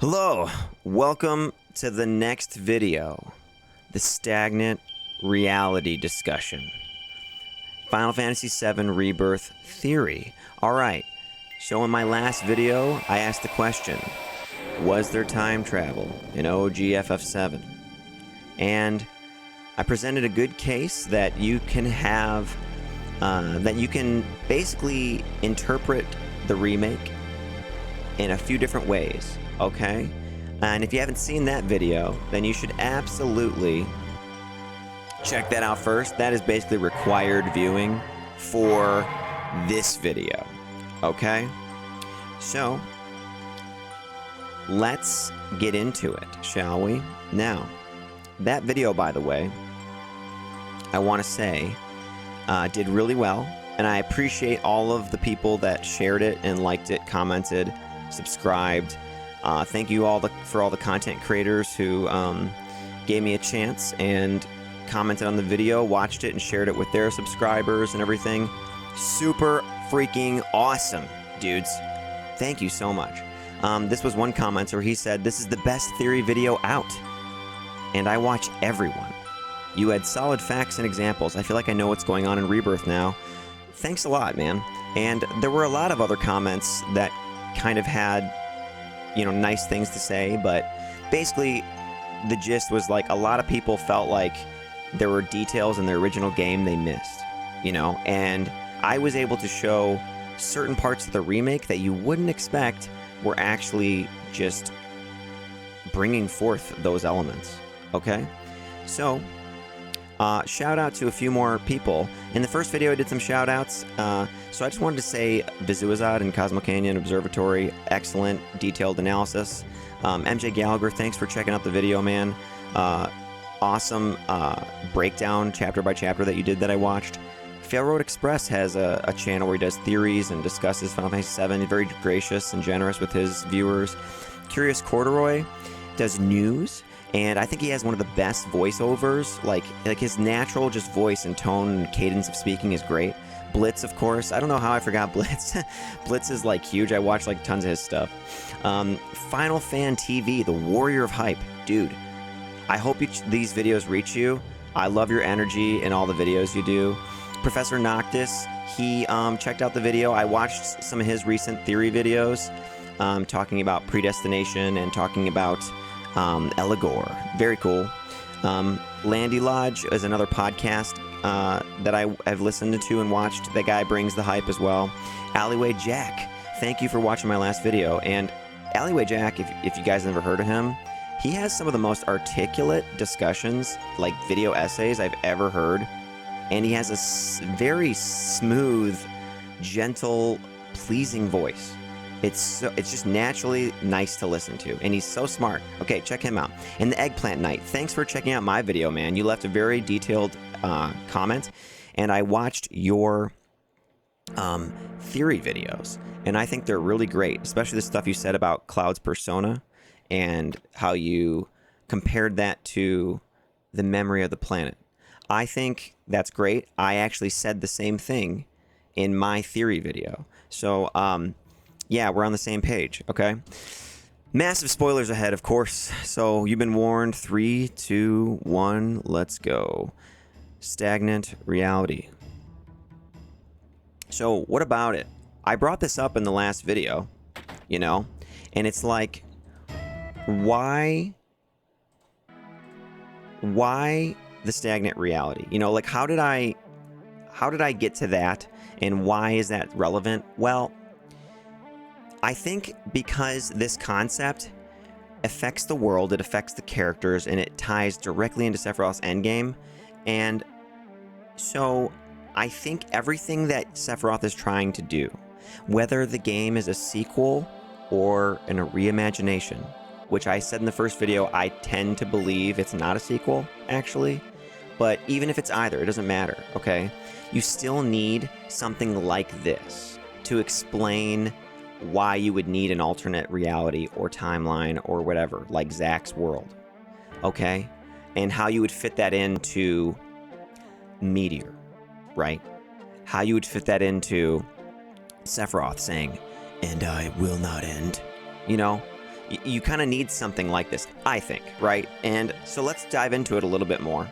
Hello, welcome to the next video, the Stagnant reality discussion. Final Fantasy VII Rebirth theory. Alright, so in my last video, I asked the question, was there time travel in OG FF7? And I presented a good case that you can have, that you can basically interpret the remake in a few different ways. Okay, and if you haven't seen that video, then you should absolutely check that out first. That is basically required viewing for this video. Okay, so let's get into it, shall we? Now, that video, by the way, I want to say did really well, and I appreciate all of the people that shared it and liked it, commented, subscribed. Thank you all for all the content creators who gave me a chance and commented on the video, watched it, and shared it with their subscribers and everything. Super freaking awesome, dudes. Thank you so much. This was one commenter. He said, "This is the best theory video out, and I watch everyone. You had solid facts and examples. I feel like I know what's going on in Rebirth now." Thanks a lot, man. And there were a lot of other comments that kind of had, you know, nice things to say, but basically the gist was like a lot of people felt like there were details in the original game they missed, you know, and I was able to show certain parts of the remake that you wouldn't expect were actually just bringing forth those elements. Okay, so shout out to a few more people. In the first video I did some shout outs, so I just wanted to say Vizuazad and Cosmo Canyon Observatory, excellent detailed analysis. MJ Gallagher, thanks for checking out the video, man. Awesome breakdown chapter by chapter that you did that I watched. Failroad Express has a channel where he does theories and discusses Final Fantasy VII. He's very gracious and generous with his viewers. Curious Corduroy does news, and I think he has one of the best voiceovers. Like his natural just voice and tone and cadence of speaking is great. Blitz, of course. I don't know how I forgot Blitz. Blitz is like huge. I watch like tons of his stuff. Final Fan TV, the warrior of hype. Dude, I hope these videos reach you. I love your energy in all the videos you do. Professor Noctis, he checked out the video. I watched some of his recent theory videos talking about predestination and talking about Eligor. Very cool. Landy Lodge is another podcast that I've listened to and watched. That guy brings the hype as well. Alleyway Jack, thank you for watching my last video. And Alleyway Jack, if you guys never heard of him, he has some of the most articulate discussions, like video essays I've ever heard. And he has a very smooth, gentle, pleasing voice. It's just naturally nice to listen to, and he's so smart. Okay, check him out. And the Eggplant Knight, thanks for checking out my video, man. You left a very detailed comment, and I watched your theory videos, and I think they're really great, especially the stuff you said about Cloud's persona and how you compared that to the memory of the planet. I think that's great. I actually said the same thing in my theory video. So, yeah, we're on the same page, okay? Massive spoilers ahead, of course. So you've been warned. 3, 2, 1, let's go. Stagnant reality. So what about it? I brought this up in the last video, you know, and it's like, why the stagnant reality? You know, like how did I get to that, and why is that relevant? Well, I think because this concept affects the world, it affects the characters, and it ties directly into Sephiroth's endgame. And so I think everything that Sephiroth is trying to do, whether the game is a sequel or a reimagination, which I said in the first video, I tend to believe it's not a sequel, actually. But even if it's either, it doesn't matter, okay? You still need something like this to explain why you would need an alternate reality or timeline or whatever, like Zack's world, okay? And how you would fit that into Meteor, right? How you would fit that into Sephiroth saying, "And I will not end," you know? you kind of need something like this, I think, right? And so let's dive into it a little bit more.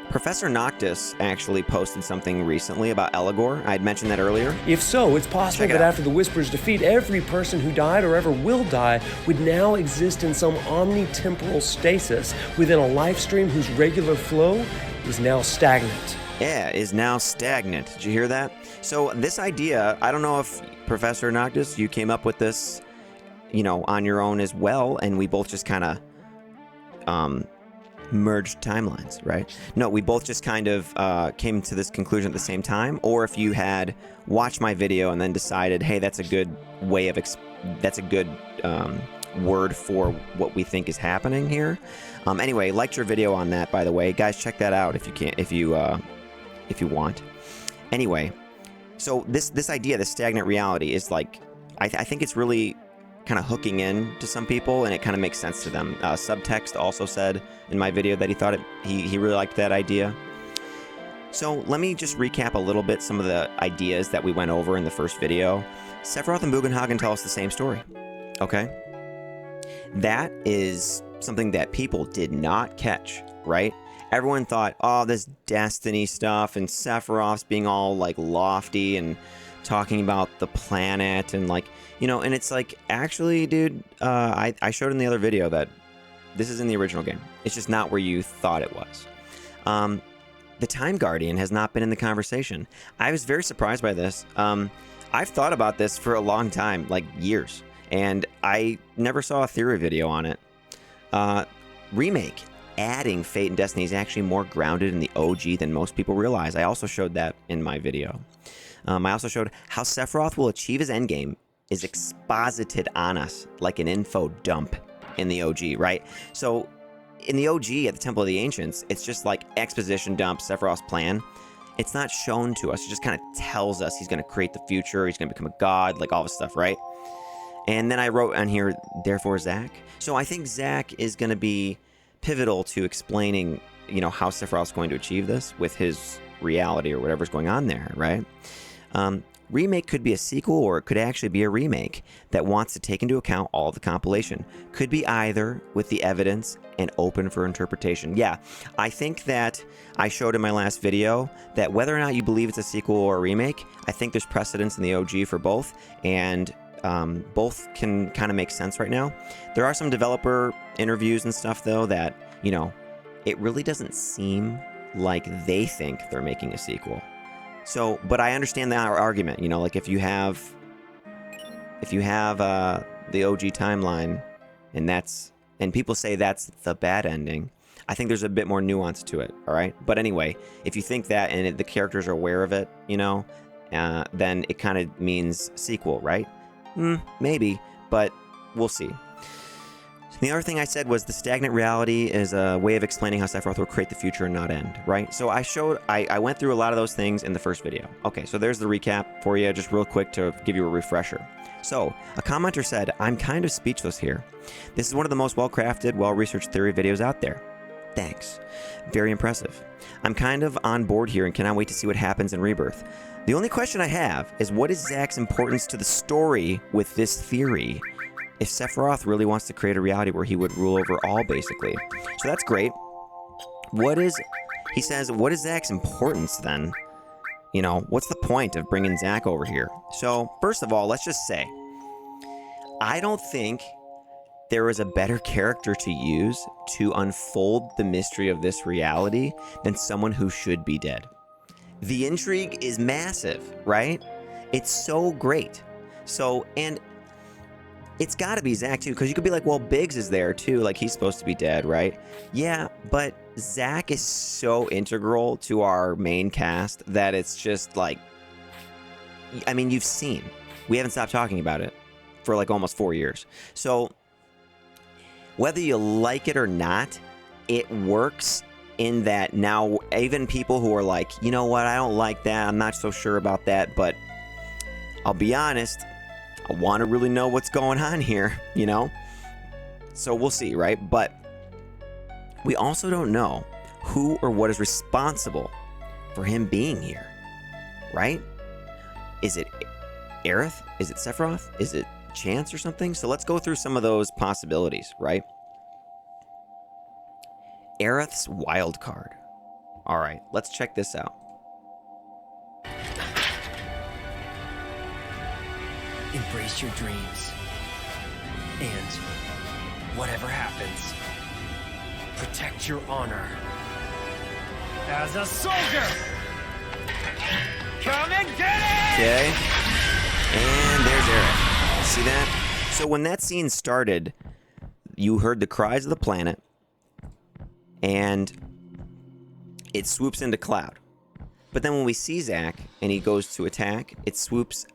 Professor Noctis actually posted something recently about Eligor. I had mentioned that earlier. If so, it's possible that after the Whisper's defeat, every person who died or ever will die would now exist in some omnitemporal stasis within a life stream whose regular flow is now stagnant. Yeah, is now stagnant. Did you hear that? So this idea, I don't know if Professor Noctis, you came up with this, on your own as well, and we both just kind of merged timelines, right? No, we both just kind of came to this conclusion at the same time, or if you had watched my video and then decided, hey, that's a good way of that's a good word for what we think is happening here. Anyway, liked your video on that, by the way, guys. Check that out if you can, if you want. Anyway, so this idea, this stagnant reality, is like, I think it's really kind of hooking in to some people, and it kind of makes sense to them. Subtext also said in my video that he thought he really liked that idea. So let me just recap a little bit some of the ideas that we went over in the first video. Sephiroth and Bugenhagen tell us the same story. Okay? That is something that people did not catch, right? Everyone thought, oh, this Destiny stuff and Sephiroth's being all like lofty and talking about the planet and like, and it's like, actually, dude, I showed in the other video that this is in the original game. It's just not where you thought it was. The Time Guardian has not been in the conversation. I was very surprised by this. I've thought about this for a long time, like years, and I never saw a theory video on it. Remake, adding Fate and Destiny is actually more grounded in the OG than most people realize. I also showed that in my video. I also showed how Sephiroth will achieve his endgame is exposited on us like an info dump in the OG, right? So in the OG at the Temple of the Ancients, it's just like exposition dump, Sephiroth's plan. It's not shown to us. It just kind of tells us he's going to create the future, he's going to become a god, like all this stuff, right? And then I wrote on here, therefore Zack. So I think Zack is going to be pivotal to explaining, how Sephiroth's going to achieve this with his reality or whatever's going on there, right? Remake could be a sequel, or it could actually be a remake that wants to take into account all the compilation. Could be either, with the evidence and open for interpretation. Yeah, I think that I showed in my last video that whether or not you believe it's a sequel or a remake, I think there's precedence in the OG for both, and both can kind of make sense right now. There are some developer interviews and stuff, though, that, it really doesn't seem like they think they're making a sequel. So, but I understand that argument, like if you have the OG timeline and people say that's the bad ending, I think there's a bit more nuance to it, all right? But anyway, if you think that and the characters are aware of it, then it kind of means sequel, right? Maybe, but we'll see. The other thing I said was the stagnant reality is a way of explaining how Sephiroth will create the future and not end, right? So I went through a lot of those things in the first video. Okay, so there's the recap for you, just real quick to give you a refresher. So, a commenter said, I'm kind of speechless here. This is one of the most well-crafted, well-researched theory videos out there. Thanks. Very impressive. I'm kind of on board here and cannot wait to see what happens in Rebirth. The only question I have is, what is Zack's importance to the story with this theory? If Sephiroth really wants to create a reality where he would rule over all, basically. So that's great. He says, what is Zack's importance then? What's the point of bringing Zack over here? So, first of all, let's just say, I don't think there is a better character to use to unfold the mystery of this reality than someone who should be dead. The intrigue is massive, right? It's so great. So, and it's got to be Zack, too, because you could be like, well, Biggs is there, too. Like, he's supposed to be dead, right? Yeah, but Zack is so integral to our main cast that it's just, like... I mean, you've seen. We haven't stopped talking about it for, like, almost 4 years. So, whether you like it or not, it works in that now even people who are like, you know what, I don't like that, I'm not so sure about that, but I'll be honest... I want to really know what's going on here, So we'll see, right? But we also don't know who or what is responsible for him being here, right? Is it Aerith? Is it Sephiroth? Is it Chance or something? So let's go through some of those possibilities, right? Aerith's wild card. All right, let's check this out. Embrace your dreams. And whatever happens, protect your honor. As a soldier! Come and get it! Okay. And there's Aerith. See that? So when that scene started, you heard the cries of the planet, and it swoops into Cloud. But then when we see Zack and he goes to attack, it swoops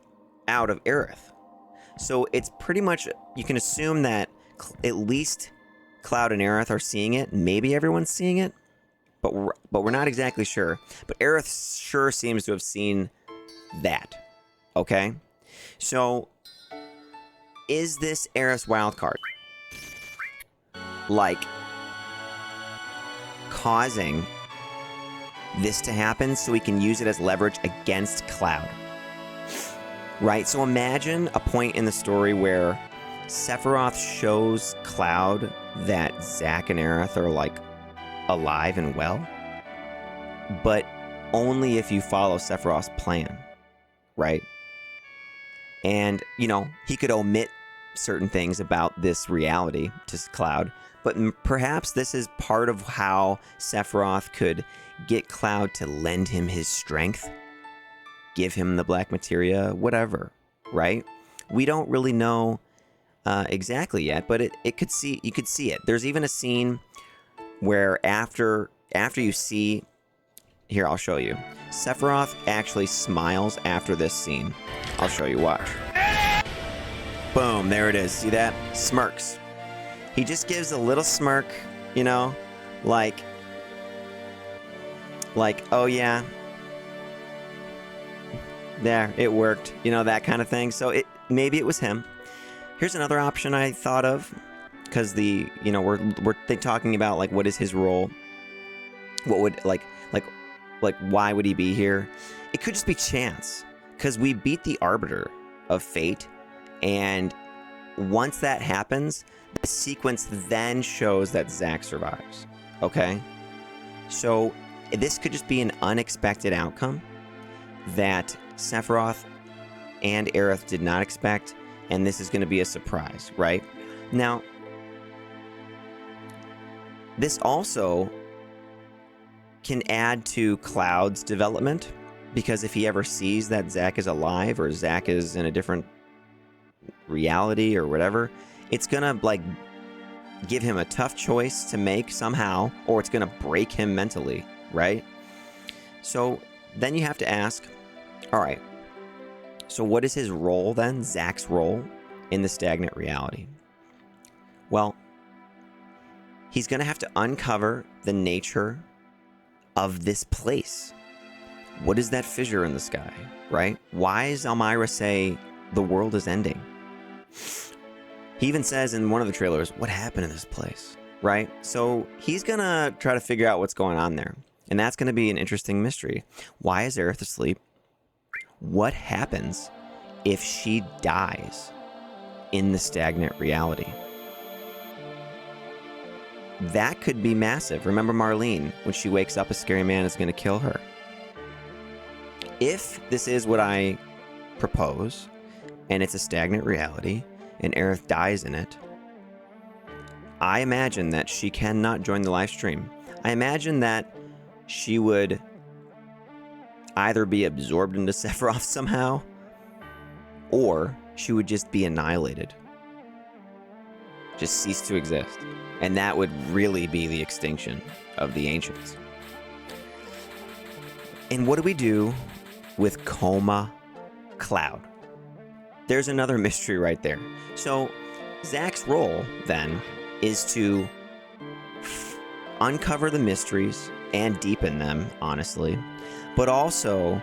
out of Aerith. So it's pretty much, you can assume that at least Cloud and Aerith are seeing it. Maybe everyone's seeing it, but we're not exactly sure. But Aerith sure seems to have seen that. Okay? So, is this Aerith's wildcard? Like, causing this to happen so we can use it as leverage against Cloud. Right? So imagine a point in the story where Sephiroth shows Cloud that Zack and Aerith are, like, alive and well, but only if you follow Sephiroth's plan, right? And, you know, he could omit certain things about this reality to Cloud, but perhaps this is part of how Sephiroth could get Cloud to lend him his strength, give him the black materia, whatever, right? We don't really know exactly yet, but you could see it. There's even a scene where after you see, here, I'll show you. Sephiroth actually smiles after this scene. I'll show you, watch. Boom, there it is. See that? Smirks. He just gives a little smirk, you know, like, oh yeah, there, it worked, you know, that kind of thing. So maybe it was him. Here's another option I thought of, because we're talking about, like, what is his role? What would, like why would he be here? It could just be chance, because we beat the Arbiter of Fate, and once that happens, the sequence then shows that Zack survives. Okay? So this could just be an unexpected outcome that Sephiroth and Aerith did not expect, and this is going to be a surprise, right? Now, this also can add to Cloud's development, because if he ever sees that Zack is alive or Zack is in a different reality or whatever, it's gonna, like, give him a tough choice to make somehow, or it's gonna break him mentally, right? So then you have to ask, all right, so what is his role then, Zack's role in the stagnant reality? Well, he's gonna have to uncover the nature of this place. What is that fissure in the sky, right? Why does Elmira say the world is ending? He even says in one of the trailers, what happened in this place, right? So he's gonna try to figure out what's going on there. And that's gonna be an interesting mystery. Why is Aerith asleep? What happens if she dies in the stagnant reality? That could be massive. Remember Marlene, when she wakes up, a scary man is going to kill her. If this is what I propose, and it's a stagnant reality, and Aerith dies in it, I imagine that she cannot join the live stream. I imagine that she would either be absorbed into Sephiroth somehow, or she would just be annihilated. Just cease to exist. And that would really be the extinction of the ancients. And what do we do with Coma Cloud? There's another mystery right there. So Zack's role, then, is to uncover the mysteries and deepen them, honestly. But also,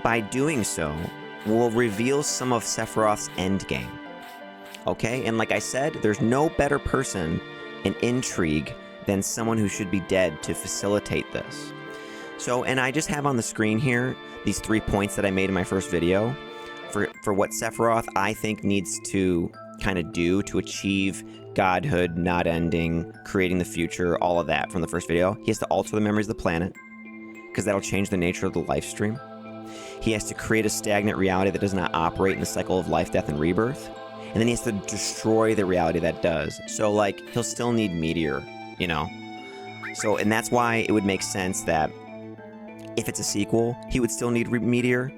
by doing so, will reveal some of Sephiroth's endgame. Okay? And like I said, there's no better person in intrigue than someone who should be dead to facilitate this. So, and I just have on the screen here these 3 points that I made in my first video for what Sephiroth I think needs to kind of do to achieve godhood, not ending, creating the future, all of that from the first video. He has to alter the memories of the planet, because that'll change the nature of the life stream. He has to create a stagnant reality that does not operate in the cycle of life, death, and rebirth. And then he has to destroy the reality that does. So, like, he'll still need Meteor, you know? So, and that's why it would make sense that if it's a sequel, he would still need Meteor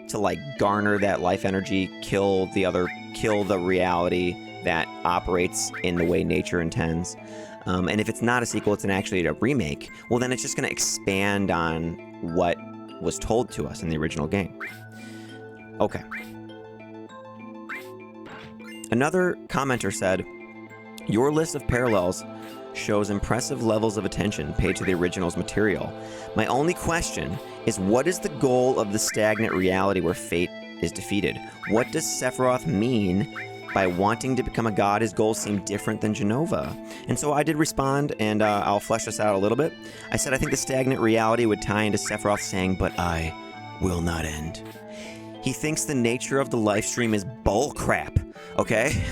to, like, garner that life energy, kill the reality that operates in the way nature intends. And if it's not a sequel, it's actually a remake, well, then it's just going to expand on what was told to us in the original game. Okay. Another commenter said, your list of parallels shows impressive levels of attention paid to the original's material. My only question is, what is the goal of the stagnant reality where fate is defeated? What does Sephiroth mean by wanting to become a god? His goals seem different than Genova. And so I did respond, and I'll flesh this out a little bit. I said I think the stagnant reality would tie into Sephiroth saying, but I will not end. He thinks the nature of the life stream is bullcrap, okay?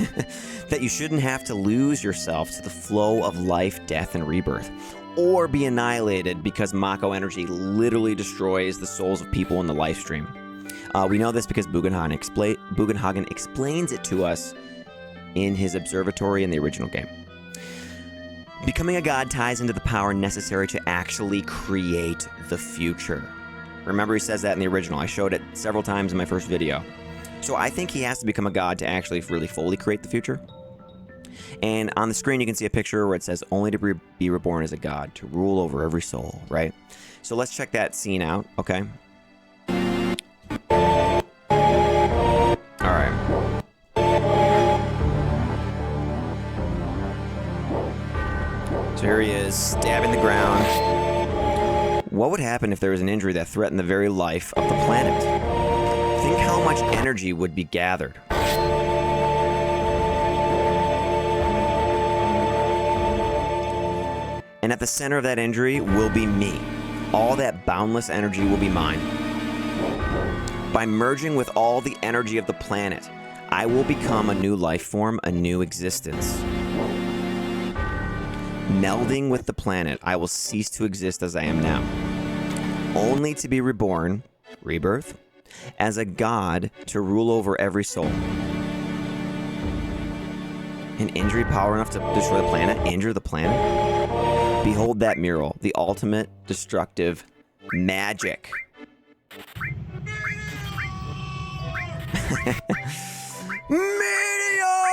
That you shouldn't have to lose yourself to the flow of life, death, and rebirth, or be annihilated because Mako energy literally destroys the souls of people in the life stream. We know this because Bugenhagen explains it to us in his observatory in the original game. Becoming a god ties into the power necessary to actually create the future. Remember, he says that in the original. I showed it several times in my first video. So I think he has to become a god to actually really fully create the future. And on the screen, you can see a picture where it says, only to be reborn as a god, to rule over every soul, right? So let's check that scene out, okay? Alright. So here he is, stabbing the ground. What would happen if there was an injury that threatened the very life of the planet? Think how much energy would be gathered. And at the center of that injury will be me. All that boundless energy will be mine. By merging with all the energy of the planet, I will become a new life form, a new existence. Melding with the planet, I will cease to exist as I am now, only to be reborn, rebirth, as a god to rule over every soul. An injury power enough to destroy the planet? Injure the planet? Behold that mural, the ultimate destructive magic. Meteor!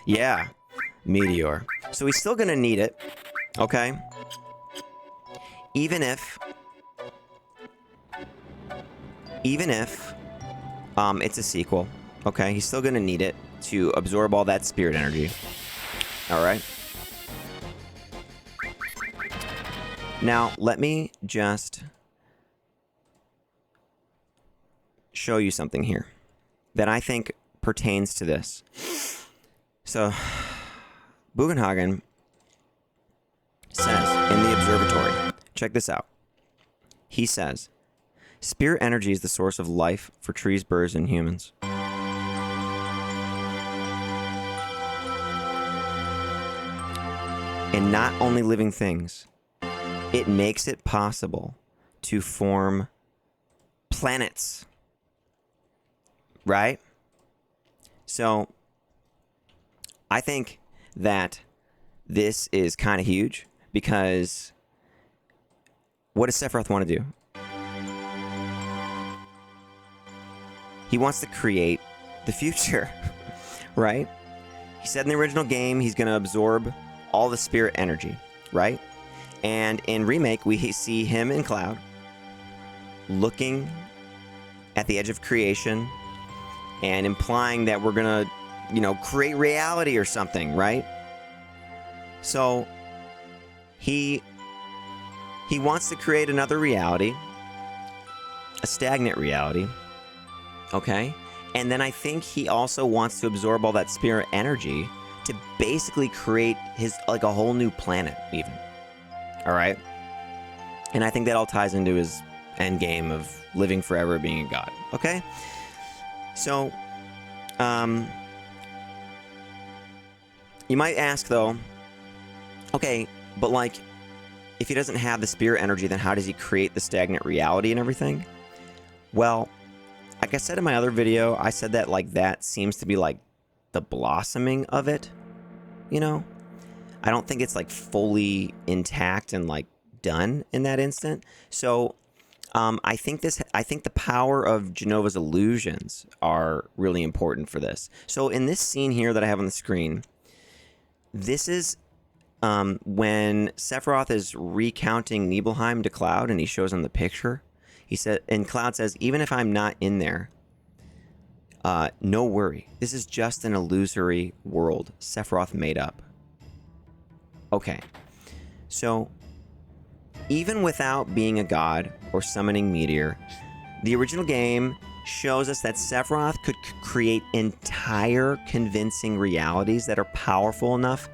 Yeah, Meteor. So he's still gonna need it, okay? Even if it's a sequel, okay? He's still gonna need it to absorb all that spirit energy. Alright? Now, let me just show you something here that I think pertains to this. So, Bugenhagen says in the observatory, check this out. He says, spirit energy is the source of life for trees, birds, and humans. And not only living things, it makes it possible to form planets. Right? So, I think that this is kind of huge because what does Sephiroth want to do? He wants to create the future, right? He said in the original game he's going to absorb all the spirit energy, right? And in Remake, we see him and Cloud looking at the edge of creation and implying that we're going to, you know, create reality or something, right? So he wants to create another reality, a stagnant reality, okay? And then I think he also wants to absorb all that spirit energy to basically create his, like, a whole new planet, even. All right? And I think that all ties into his end game of living forever, being a god. Okay? So, you might ask, though, okay, but like, if he doesn't have the spirit energy, then how does he create the stagnant reality and everything? Well, like I said in my other video, I said that like that seems to be like the blossoming of it, you know? I don't think it's like fully intact and like done in that instant. So I think the power of Jenova's illusions are really important for this. So in this scene here that I have on the screen, this is when Sephiroth is recounting Nibelheim to Cloud, and he shows him the picture. He said, and Cloud says, even if I'm not in there, no worry. This is just an illusory world Sephiroth made up. Okay, so even without being a god or summoning Meteor, the original game shows us that Sephiroth could create entire convincing realities that are powerful enough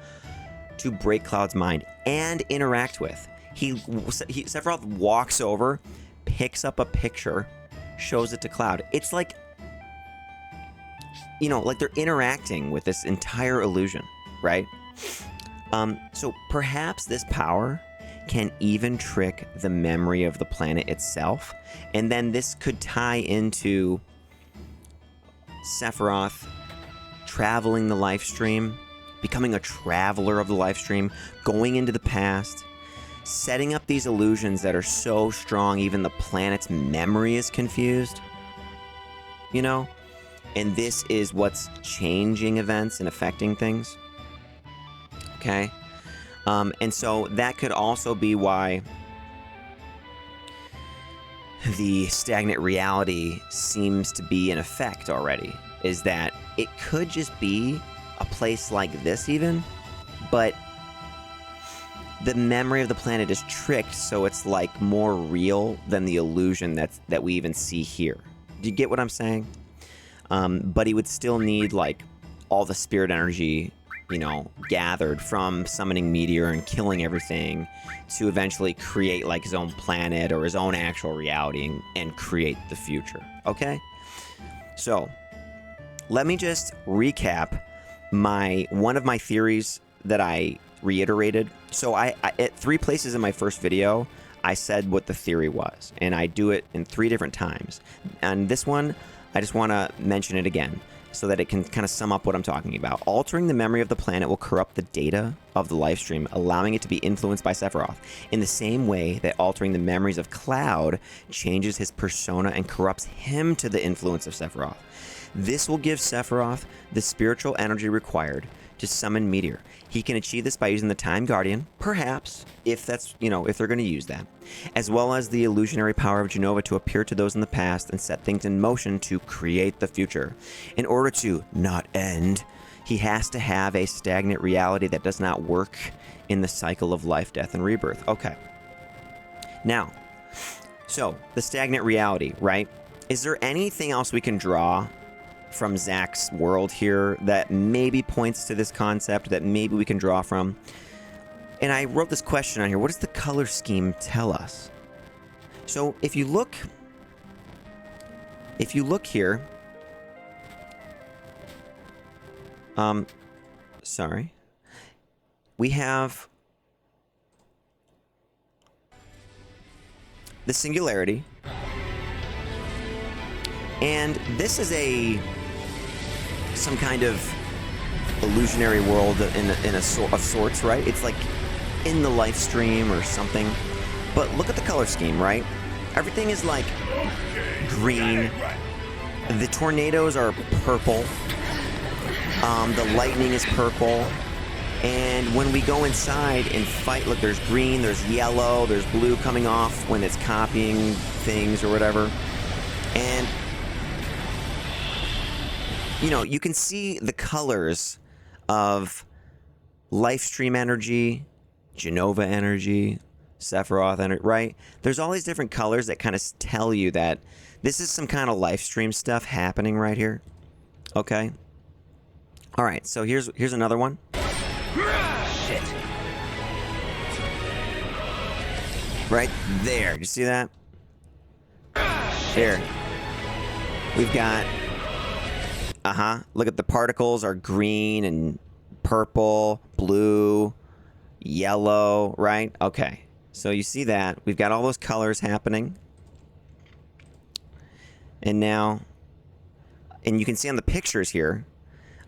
to break Cloud's mind and interact with. Sephiroth walks over, picks up a picture, shows it to Cloud. It's like, you know, like they're interacting with this entire illusion, right? So perhaps this power can even trick the memory of the planet itself, and then this could tie into Sephiroth traveling the life stream, becoming a traveler of the life stream, going into the past, setting up these illusions that are so strong even the planet's memory is confused, you know? And this is what's changing events and affecting things. Okay? And so that could also be why the stagnant reality seems to be in effect already, is that it could just be a place like this even, but the memory of the planet is tricked so it's like more real than the illusion that we even see here. Do you get what I'm saying? But he would still need like all the spirit energy, you know, gathered from summoning Meteor and killing everything to eventually create like his own planet or his own actual reality and create the future. Okay? So, let me just recap one of my theories that I reiterated. So I at 3 places in my first video, I said what the theory was, and I do it in 3 different times. And this one, I just want to mention it again so that it can kind of sum up what I'm talking about. Altering the memory of the planet will corrupt the data of the life stream, allowing it to be influenced by Sephiroth, in the same way that altering the memories of Cloud changes his persona and corrupts him to the influence of Sephiroth. This will give Sephiroth the spiritual energy required to summon Meteor. He can achieve this by using the Time Guardian, perhaps, if that's, you know, if they're going to use that, as well as the illusionary power of Jenova to appear to those in the past and set things in motion to create the future. In order to not end, he has to have a stagnant reality that does not work in the cycle of life, death, and rebirth. Okay. Now, so the stagnant reality, right? Is there anything else we can draw from Zach's world here that maybe points to this concept that maybe we can draw from? And I wrote this question on here. What does the color scheme tell us? So if you look here, sorry, we have the singularity, and this is some kind of illusionary world of sorts, right? It's like in the life stream or something. But look at the color scheme, right? Everything is like green. The tornadoes are purple. The lightning is purple. And when we go inside and fight, look, there's green, there's yellow, there's blue coming off when it's copying things or whatever. And you know, you can see the colors of life stream energy, Jenova energy, Sephiroth energy, right? There's all these different colors that kind of tell you that this is some kind of life stream stuff happening right here. Okay? All right, so here's another one. Shit. Right there. You see that? There. We've got... Look at the particles are green and purple, blue, yellow, right? Okay. So you see that. We've got all those colors happening. And now... And you can see on the pictures here,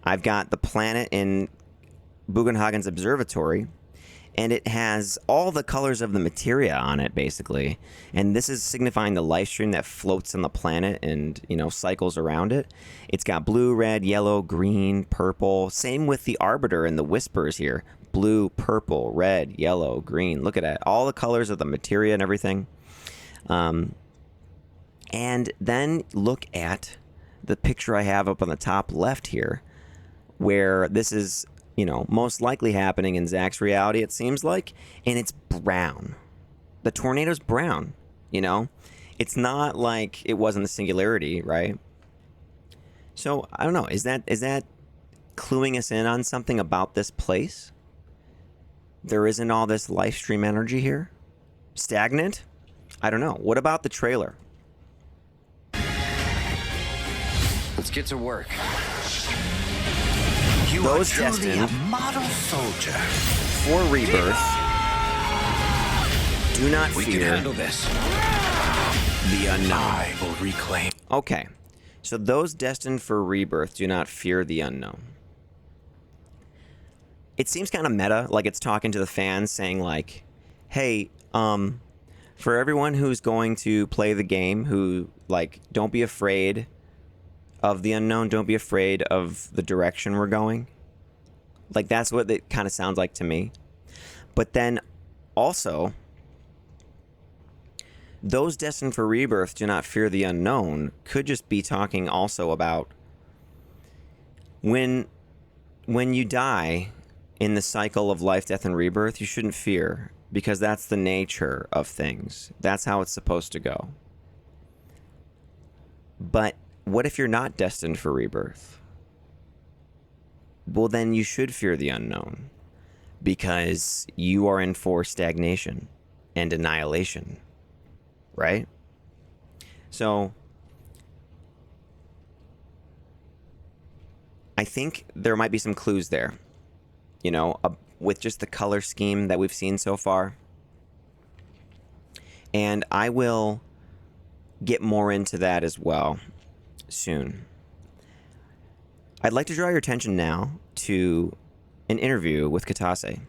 I've got the planet in Bugenhagen's observatory, and it has all the colors of the materia on it, basically. And this is signifying the life stream that floats on the planet and, you know, cycles around it. It's got blue, red, yellow, green, purple. Same with the Arbiter and the Whispers here. Blue, purple, red, yellow, green. Look at that. All the colors of the materia and everything. And then look at the picture I have up on the top left here, where this is... you know, most likely happening in Zach's reality, it seems like, and it's brown. The tornado's brown, you know? It's not like it was in the Singularity, right? So, I don't know, is that cluing us in on something about this place? There isn't all this life stream energy here? Stagnant? I don't know. What about the trailer? Let's get to work. Those destined model soldier for Rebirth do not fear. We can handle this. The unknown. I will reclaim. Okay, so those destined for Rebirth do not fear the unknown. It seems kind of meta, like it's talking to the fans, saying like, "Hey, for everyone who's going to play the game, who like, don't be afraid of the unknown. Don't be afraid of the direction we're going." Like, that's what it kind of sounds like to me. But then also, those destined for Rebirth do not fear the unknown could just be talking also about when you die in the cycle of life, death, and rebirth, you shouldn't fear, because that's the nature of things. That's how it's supposed to go. But what if you're not destined for rebirth? Well, then you should fear the unknown, because you are in for stagnation and annihilation, right? So I think there might be some clues there, you know, with just the color scheme that we've seen so far. And I will get more into that as well soon. I'd like to draw your attention now to an interview with Katase.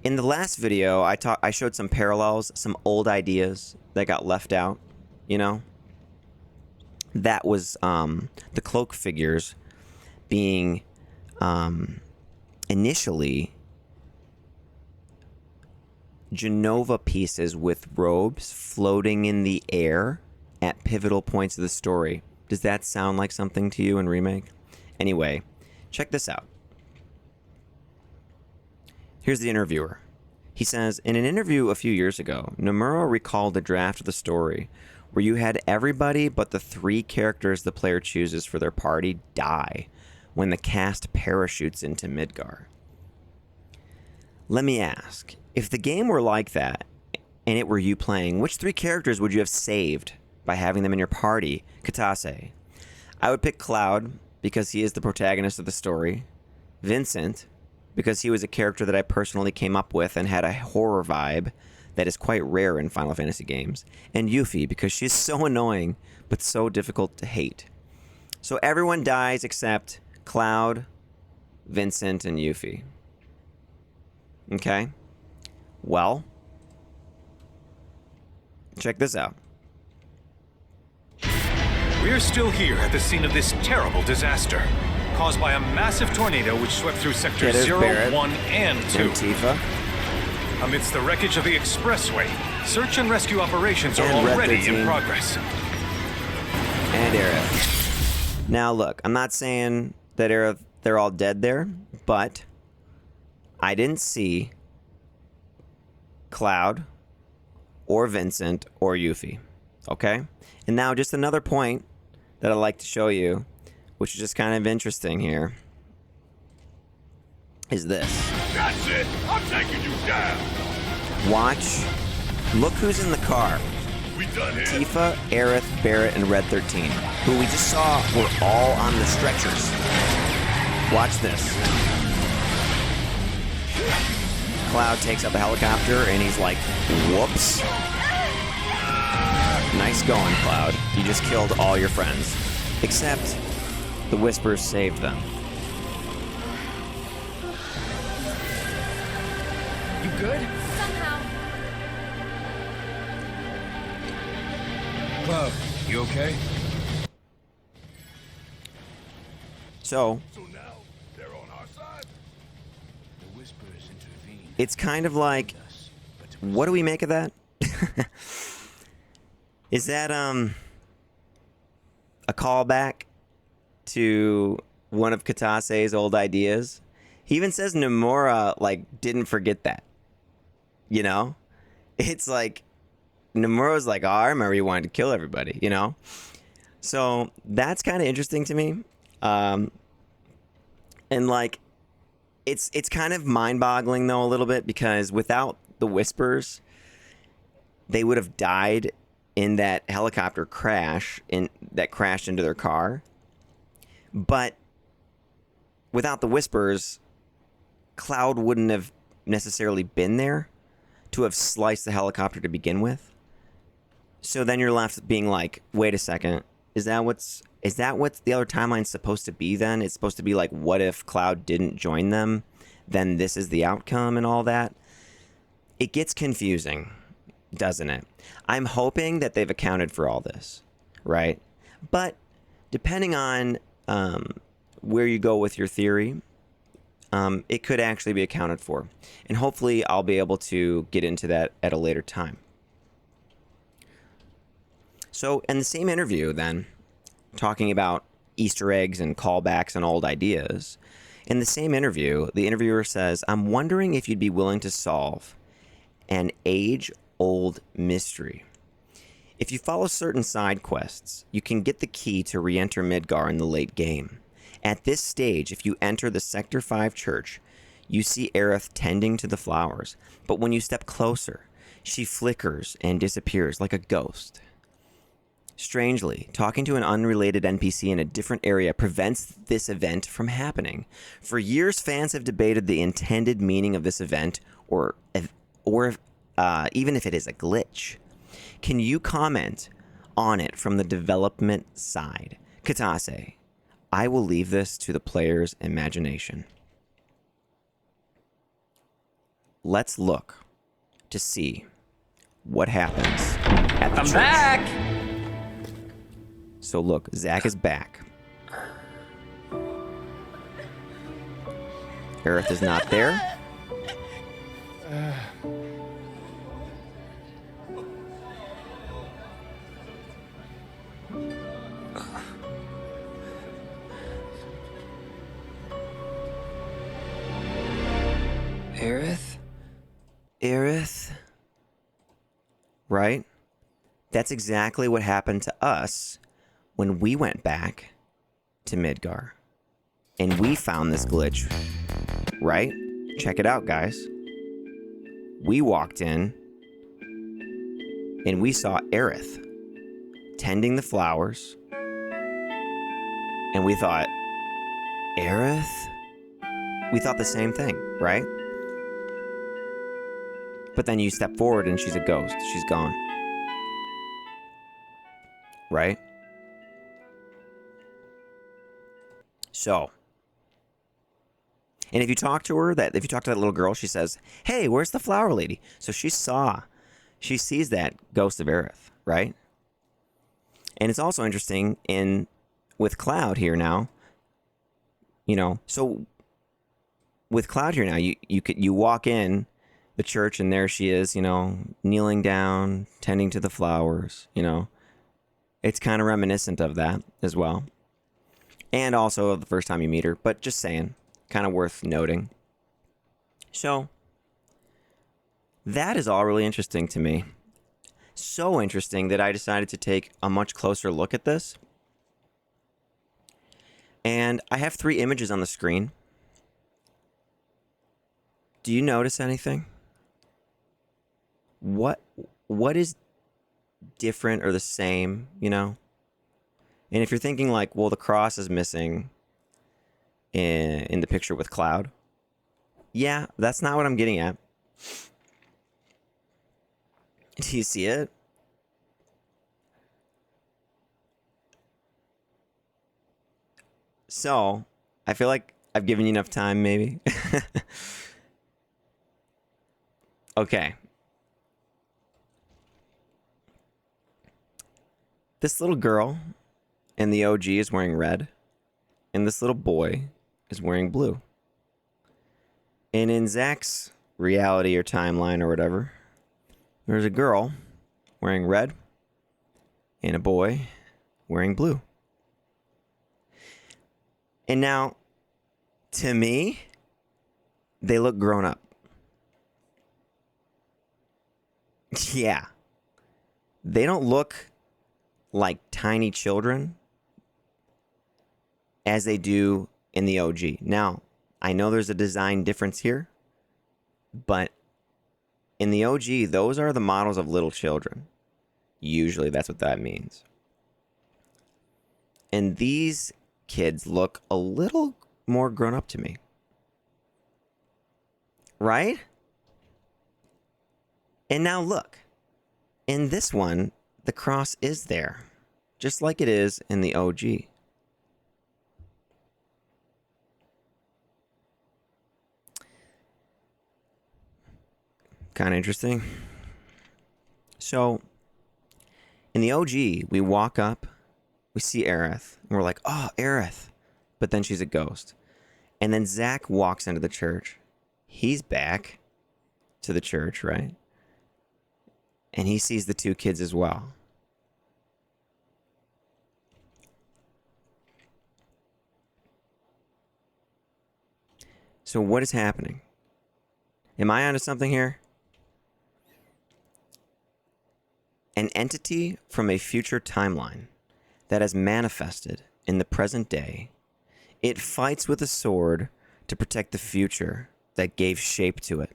In the last video, I showed some parallels, some old ideas that got left out, you know? That was the cloak figures being initially Genova pieces with robes floating in the air at pivotal points of the story. Does that sound like something to you in Remake? Anyway, check this out. Here's the interviewer. He says, in an interview a few years ago, Nomura recalled a draft of the story where you had everybody but the 3 characters the player chooses for their party die when the cast parachutes into Midgar. Let me ask, if the game were like that, and it were you playing, which 3 characters would you have saved by having them in your party? Katase. I would pick Cloud, because he is the protagonist of the story. Vincent, because he was a character that I personally came up with and had a horror vibe that is quite rare in Final Fantasy games. And Yuffie, because she's so annoying, but so difficult to hate. So everyone dies except Cloud, Vincent, and Yuffie. Okay? Well, check this out. We're still here at the scene of this terrible disaster, caused by a massive tornado which swept through sectors 0, Barrett, 1, and 2. and Tifa. Amidst the wreckage of the expressway, search and rescue operations are And already Red in progress. And Aerith. Now look, I'm not saying that Aerith, they're all dead there, but I didn't see Cloud or Vincent or Yuffie. Okay? And now just another point that I'd like to show you, which is just kind of interesting here, is this. That's it! I'm taking you down! Watch Look who's in the car. Tifa, Aerith, Barrett, and Red 13, who we just saw were all on the stretchers. Watch this. Cloud takes up a helicopter, and he's like, whoops. Nice going, Cloud. You just killed all your friends. Except the Whispers saved them. You good? Somehow. Cloud, you okay? So now they're on our side. The Whispers intervene. it's kind of like, what do we make of that? Is that a callback to one of Katase's old ideas? He even says Nomura like didn't forget that. You know? It's like Nomura's like, oh, I remember you wanted to kill everybody, you know? So that's kind of interesting to me. And like it's kind of mind-boggling though a little bit, because without the Whispers, they would have died in that helicopter crash that crashed into their car. But without the Whispers, Cloud wouldn't have necessarily been there to have sliced the helicopter to begin with. So then you're left being like, wait a second, is that what the other timeline's supposed to be then? It's supposed to be like, what if Cloud didn't join them? Then this is the outcome and all that. It gets confusing, doesn't it? I'm hoping that they've accounted for all this, right? But depending on where you go with your theory, it could actually be accounted for. And hopefully I'll be able to get into that at a later time. So in the same interview then, talking about Easter eggs and callbacks and old ideas, in the same interview, the interviewer says, I'm wondering if you'd be willing to solve an age-old mystery. If you follow certain side quests, you can get the key to re-enter Midgar in the late game. At this stage, if you enter the Sector 5 church, you see Aerith tending to the flowers, but when you step closer, she flickers and disappears like a ghost. Strangely, talking to an unrelated NPC in a different area prevents this event from happening. For years, fans have debated the intended meaning of this event, or even if it is a glitch. Can you comment on it from the development side? Katase, I will leave this to the player's imagination. Let's look to see what happens at the church. I'm back! So look, Zack is back. Aerith is not there. Aerith? Right? That's exactly what happened to us when we went back to Midgar. And we found this glitch. Right? Check it out, guys. We walked in and we saw Aerith tending the flowers. And we thought, Aerith? We thought the same thing, right? But then you step forward and she's a ghost. She's gone. Right? So, and if you talk to her, if you talk to that little girl, she says, hey, where's the flower lady? So she sees that ghost of Aerith, right? And it's also interesting with Cloud here now, so with Cloud here now, you walk in the church and there she is, kneeling down, tending to the flowers, It's kind of reminiscent of that as well. And also the first time you meet her, but just saying, kind of worth noting. So, that is all really interesting to me. So interesting that I decided to take a much closer look at this. And I have 3 images on the screen. Do you notice anything? What what is different or the same, you know? And if you're thinking like, well, the cross is missing in the picture with Cloud. Yeah, that's not what I'm getting at. Do you see it? So, I feel like I've given you enough time, maybe. Okay. This little girl in the OG is wearing red, and this little boy is wearing blue. And in Zach's reality or timeline or whatever, there's a girl wearing red and a boy wearing blue. And now, to me, they look grown up. Yeah. They don't look like tiny children as they do in the OG. Now, I know there's a design difference here, but in the OG, those are the models of little children. Usually that's what that means. And these kids look a little more grown up to me. Right? And now look. In this one, the cross is there, just like it is in the OG. Kind of interesting. So, in the OG, we walk up, we see Aerith, and we're like, oh, Aerith. But then she's a ghost. And then Zach walks into the church. He's back to the church, right? And he sees the two kids as well. So what is happening? Am I onto something here? An entity from a future timeline that has manifested in the present day. It fights with a sword to protect the future that gave shape to it.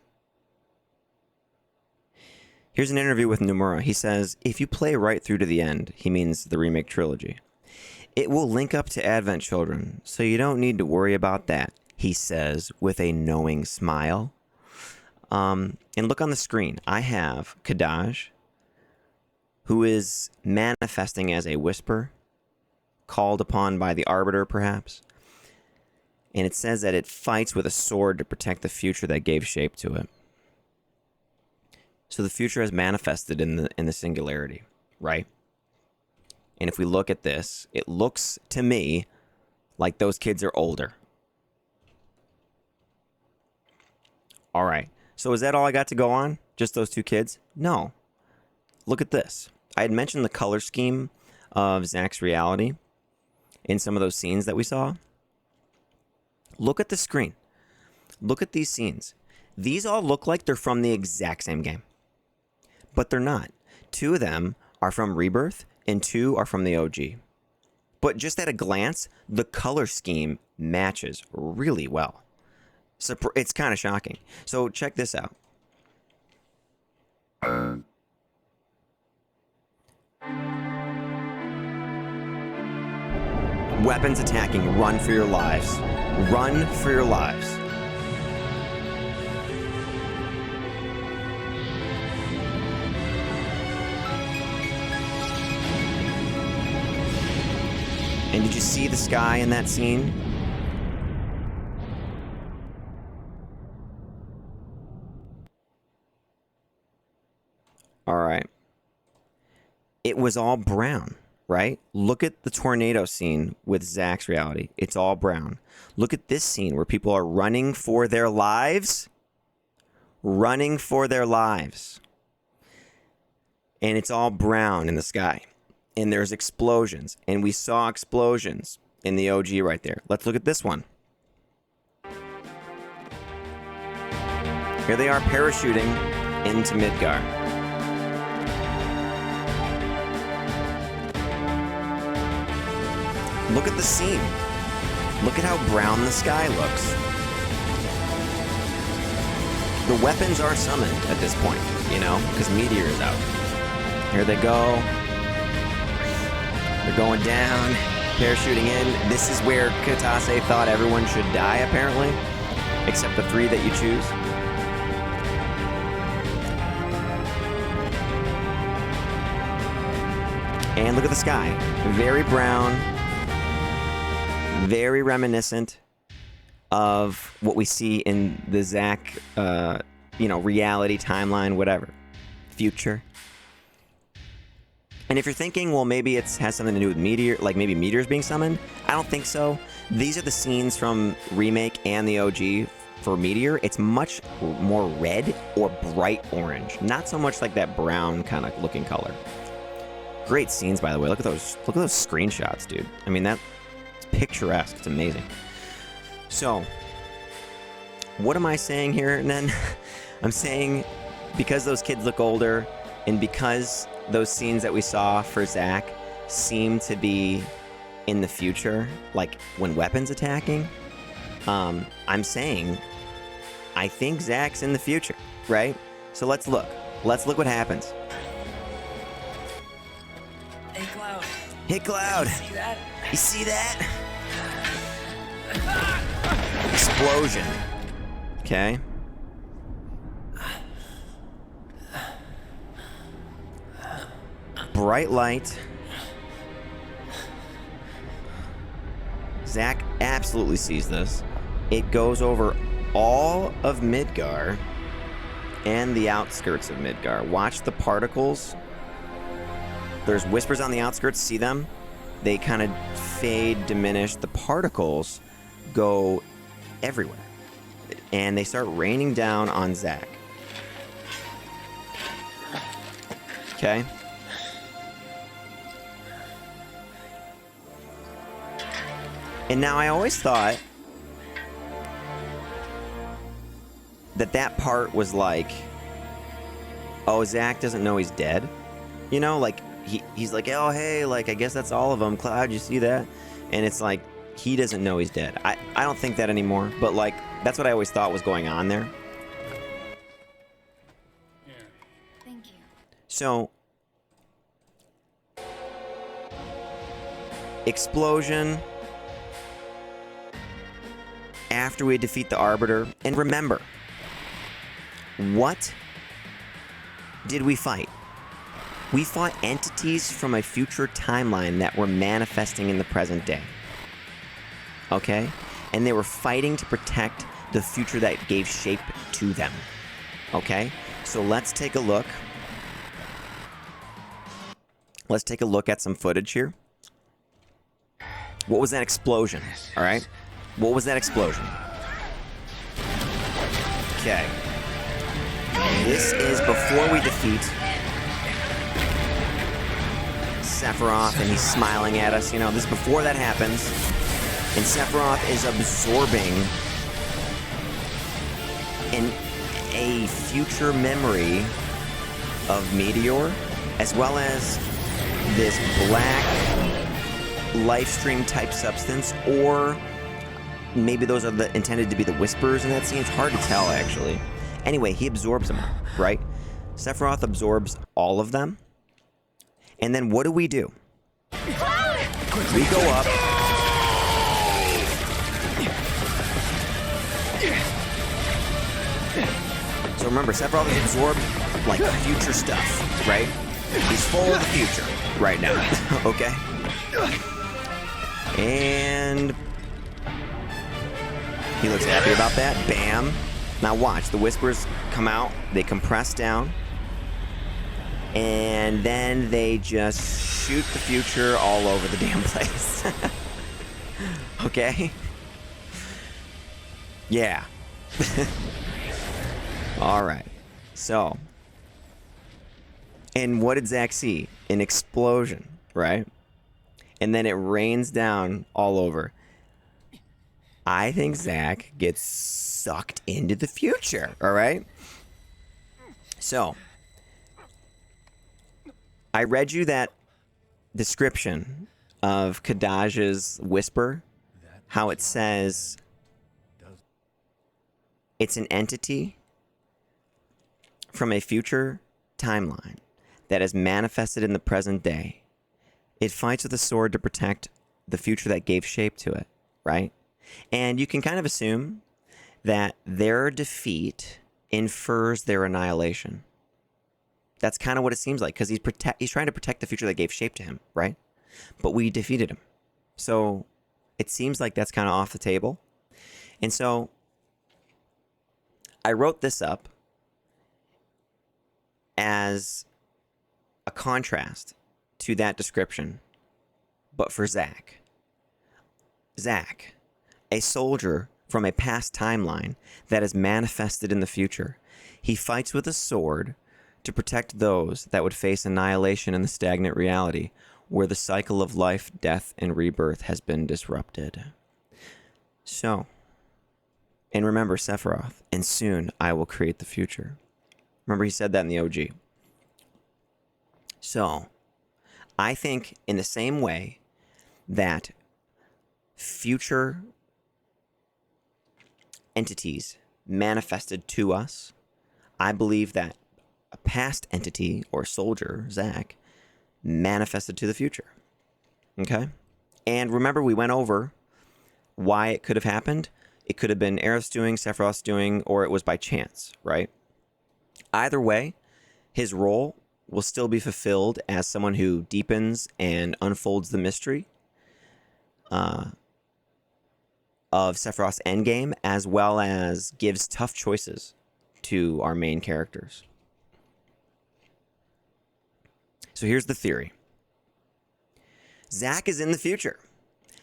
Here's an interview with Nomura. He says, if you play right through to the end, he means the remake trilogy, it will link up to Advent Children, so you don't need to worry about that, he says with a knowing smile. And look on the screen. I have Kadaj, who is manifesting as a whisper, called upon by the Arbiter, perhaps. And it says that it fights with a sword to protect the future that gave shape to it. So the future has manifested in the singularity, right? And if we look at this, it looks to me like those kids are older. All right. So is that all I got to go on? Just those two kids? No. Look at this. I had mentioned the color scheme of Zach's reality in some of those scenes that we saw. Look at the screen. Look at these scenes. These all look like they're from the exact same game. But they're not. Two of them are from Rebirth, and two are from the OG. But just at a glance, the color scheme matches really well. So it's kind of shocking. So check this out. Weapons attacking. Run for your lives. Run for your lives. And did you see the sky in that scene? All right. It was all brown, right? Look at the tornado scene with Zach's reality. It's all brown. Look at this scene where people are running for their lives. Running for their lives. And it's all brown in the sky. And there's explosions. And we saw explosions in the OG right there. Let's look at this one. Here they are parachuting into Midgar. Look at the scene. Look at how brown the sky looks. The weapons are summoned at this point, you know, because Meteor is out. Here they go. They're going down, parachuting in. This is where Katase thought everyone should die, apparently, except the 3 that you choose. And look at the sky. Very brown, very reminiscent of what we see in the Zack, reality, timeline, whatever. Future. And if you're thinking, well, maybe it has something to do with meteor, like maybe meteors being summoned, I don't think so. These are the scenes from Remake and the OG for Meteor. It's much more red or bright orange. Not so much like that brown kind of looking color. Great scenes, by the way. Look at those screenshots, dude. I mean, it's picturesque. It's amazing. So, what am I saying here, then? I'm saying because those kids look older and because those scenes that we saw for Zack seem to be in the future, like when weapons attacking, I'm saying I think Zack's in the future, right? So let's look. Let's look what happens. Hey, Cloud. Hey, Cloud. You see that? You see that? Explosion. Okay. Bright light. Zack absolutely sees this. It goes over all of Midgar and the outskirts of Midgar. Watch the particles. There's whispers on the outskirts. See them? They kind of fade, diminish. The particles go everywhere. And they start raining down on Zack. Okay? And now I always thought that part was like, oh, Zack doesn't know he's dead. You know, like, he's like, oh, hey, like, I guess that's all of them. Cloud, you see that? And it's like, he doesn't know he's dead. I don't think that anymore, but, like, that's what I always thought was going on there. Thank you. So, explosion after we defeat the Arbiter. And remember, what did we fight? We fought entities from a future timeline that were manifesting in the present day. Okay? And they were fighting to protect the future that gave shape to them. Okay? So let's take a look. Let's take a look at some footage here. What was that explosion? All right? What was that explosion? Okay. This is before we defeat Sephiroth, and he's smiling at us. You know, this is before that happens. And Sephiroth is absorbing a future memory of Meteor, as well as this black life stream type substance, or maybe those are intended to be the whispers in that scene. It's hard to tell, actually. Anyway, he absorbs them, right? Sephiroth absorbs all of them. And then what do? We go up. So remember, Sephiroth has absorbed, like, future stuff, right? He's full of the future right now, okay? And he looks happy about that. Bam. Now watch, the whispers come out, they compress down, and then they just shoot the future all over the damn place. Okay? Yeah. Alright. So. And what did Zack see? An explosion, right? And then it rains down all over. I think Zack gets sucked into the future, alright? So. I read you that description of Kadaj's whisper, how it says it's an entity from a future timeline that is manifested in the present day. It fights with a sword to protect the future that gave shape to it, right? And you can kind of assume that their defeat infers their annihilation. That's kind of what it seems like, because he's trying to protect the future that gave shape to him, right? But we defeated him. So it seems like that's kind of off the table. And so I wrote this up as a contrast to that description, but for Zack. Zack, a soldier from a past timeline that is manifested in the future. He fights with a sword to protect those that would face annihilation in the stagnant reality, where the cycle of life, death, and rebirth has been disrupted. So, and remember Sephiroth, and soon I will create the future. Remember, he said that in the OG. So, I think in the same way that future entities manifested to us, I believe that a past entity or soldier, Zack, manifested to the future. Okay? And remember, we went over why it could have happened. It could have been Aerith's doing, Sephiroth's doing, or it was by chance, right? Either way, his role will still be fulfilled as someone who deepens and unfolds the mystery of Sephiroth's endgame, as well as gives tough choices to our main characters. So here's the theory. Zack is in the future.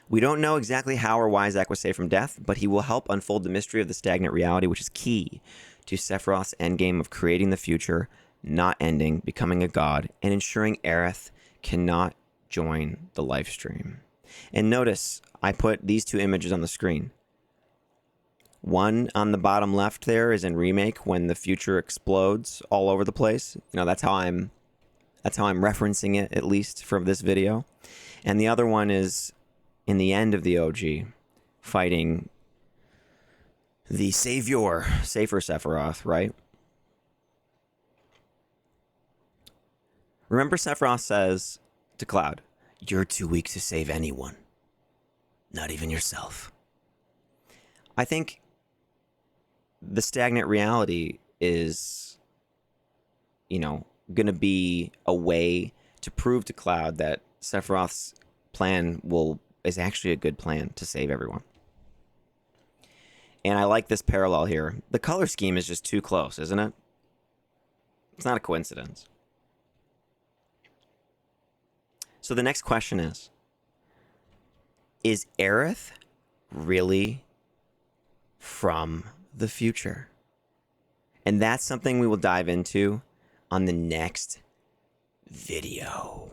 We don't know exactly how or why Zack was saved from death, but he will help unfold the mystery of the stagnant reality, which is key to Sephiroth's endgame of creating the future, not ending, becoming a god, and ensuring Aerith cannot join the life stream. And notice, I put these two images on the screen. One on the bottom left there is in Remake, when the future explodes all over the place. You know, that's how I'm referencing it, at least for this video. And the other one is in the end of the OG, fighting the savior, safer Sephiroth, right? Remember, Sephiroth says to Cloud, "You're too weak to save anyone, not even yourself." I think the stagnant reality is, going to be a way to prove to Cloud that Sephiroth's plan is actually a good plan to save everyone. And I like this parallel here. The color scheme is just too close, isn't it? It's not a coincidence. So the next question is Aerith really from the future? And that's something we will dive into on the next video.